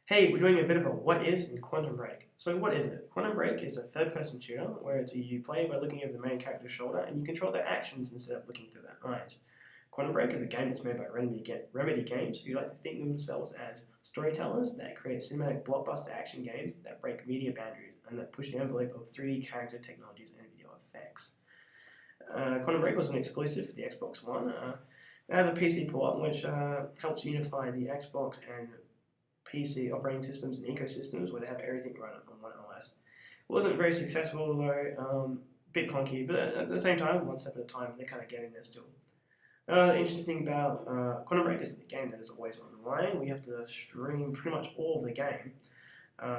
Hey, we're doing a bit of a what is in Quantum Break. So what is it? Quantum Break is a third-person shooter where you play by looking over the main character's shoulder and you control their actions instead of looking through their eyes. Quantum Break is a game that's made by Remedy Games, who like to think themselves as storytellers that create cinematic blockbuster action games that break media boundaries and that push the envelope of 3D character technologies and video effects. Quantum Break was an exclusive for the Xbox One. It has a PC port which helps unify the Xbox and PC operating systems and ecosystems where they have everything run on one OS. It wasn't very successful though, a bit clunky, but at the same time, one step at a time, they're kind of getting there still. The interesting thing about Quantum Break is the game that is always online. We have to stream pretty much all of the game,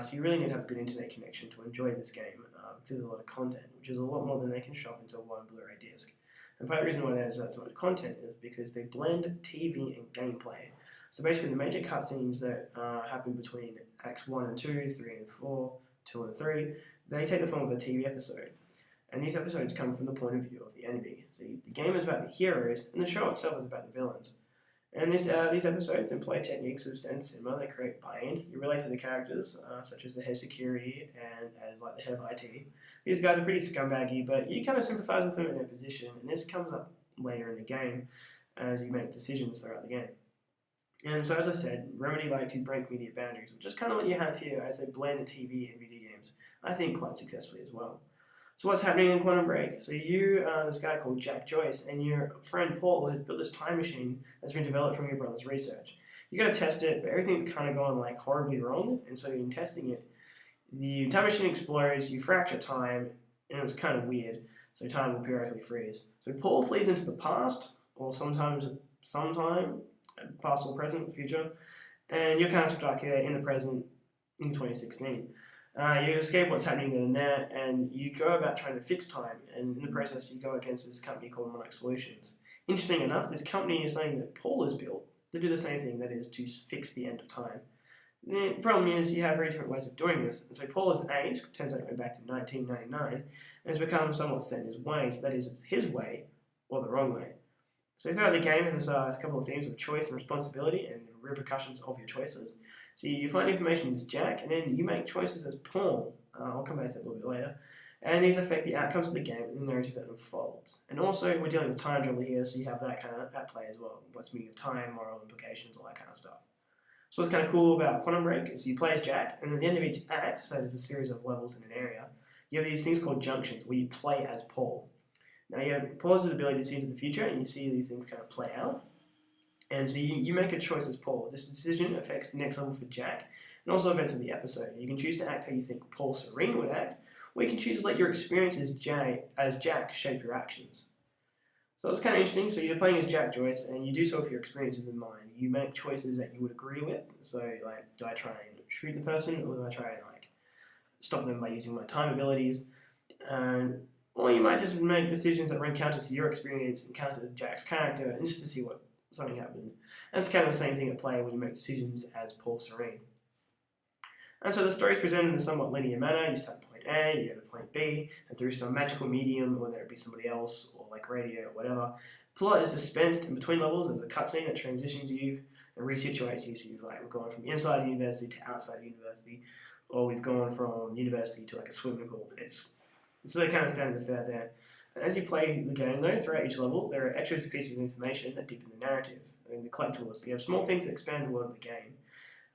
so you really need to have a good internet connection to enjoy this game. There's a lot of content, which is a lot more than they can shove into one Blu-ray disc. And part of the reason why there's so much content is because they blend TV and gameplay. So basically the major cutscenes that happen between Acts 1 and 2, 3 and 4, 2 and 3, they take the form of a TV episode. And these episodes come from the point of view of the enemy. So the game is about the heroes, and the show itself is about the villains. And these episodes employ techniques of standard cinema that create buy-in. You relate to the characters, such as the head of security and as like the head of IT. These guys are pretty scumbaggy, but you kind of sympathise with them in their position, and this comes up later in the game as you make decisions throughout the game. And so, as I said, Remedy like to break media boundaries, which is kind of what you have here as they blend the TV and video games, I think quite successfully as well. So what's happening in Quantum Break? So you, this guy called Jack Joyce, and your friend Paul has built this time machine that's been developed from your brother's research. You got to test it, but everything's kind of gone like horribly wrong, and so in testing it, the time machine explodes, you fracture time, and it's kind of weird, so time will periodically freeze. So Paul flees into the past, or sometime, past or present, future, and you're kind of stuck here in the present in 2016. You escape what's happening then and there, and you go about trying to fix time, and in the process you go against this company called Monarch Solutions. Interesting enough, this company is something that Paul has built to do the same thing, that is to fix the end of time. The problem is you have very different ways of doing this, and so Paul has aged, turns out it went back to 1999, and has become somewhat set in his ways, that is, it's his way or the wrong way. So throughout the game, there's a couple of themes of choice and responsibility and repercussions of your choices. So you find information as Jack, and then you make choices as Paul. I'll come back to that a little bit later. And these affect the outcomes of the game and the narrative that unfolds. And also, we're dealing with time travel here, so you have that kind of at play as well. What's meaning of time, moral implications, all that kind of stuff. So what's kind of cool about Quantum Break is you play as Jack, and at the end of each act, so there's a series of levels in an area, you have these things called junctions, where you play as Paul. Now you have Paul's ability to see into the future, and you see these things kind of play out. And so you make a choice as Paul. This decision affects the next level for Jack, and also events of the episode. You can choose to act how you think Paul Serene would act, or you can choose to let your experience as Jack shape your actions. So it's kind of interesting. So you're playing as Jack Joyce, and you do so with your experiences in mind. You make choices that you would agree with. So like, do I try and shoot the person, or do I try and like stop them by using my time abilities? Or you might just make decisions that run counter to your experience and counter to Jack's character, and just to see what something happened. And it's kind of the same thing at play when you make decisions as Paul Serene. And so the story is presented in a somewhat linear manner. You start at point A, you go to point B, and through some magical medium, whether it be somebody else or like radio or whatever, plot is dispensed in between levels. There's a cutscene that transitions you and resituates you. So we've gone from inside the university to outside the university, or we've gone from university to like a swimming pool. So they kind of stand in the fair there. And as you play the game though, throughout each level, there are extra pieces of information that deepen the narrative. I mean, the collectibles. You have small things that expand the world of the game.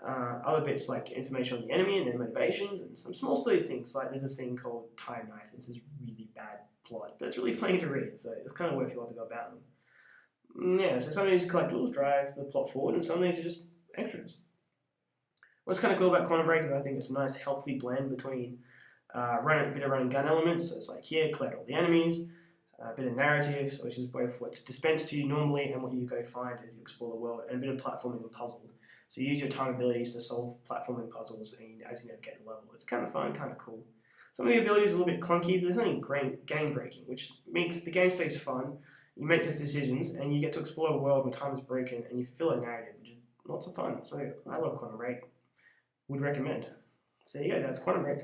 Other bits like information on the enemy and their motivations, and some small silly things like there's this thing called Time Knife. This is really bad plot, but it's really funny to read, so it's kind of worth your while to go about them. Yeah, so some of these collectibles drive the plot forward, and some of these are just extras. What's kind of cool about Quantum Break is I think it's a nice healthy blend between a bit of running gun elements, so it's like here, collect all the enemies, a bit of narrative, which is both what's dispensed to you normally and what you go find as you explore the world, and a bit of platforming and puzzle. So you use your time abilities to solve platforming puzzles and as you navigate the level. It's kind of fun, kind of cool. Some of the abilities are a little bit clunky, but there's nothing game breaking, which makes the game stays fun. You make those decisions and you get to explore a world where time is broken and you fulfill a narrative, which is lots of fun. So I love Quantum Break. Would recommend. So yeah, that's Quantum Break.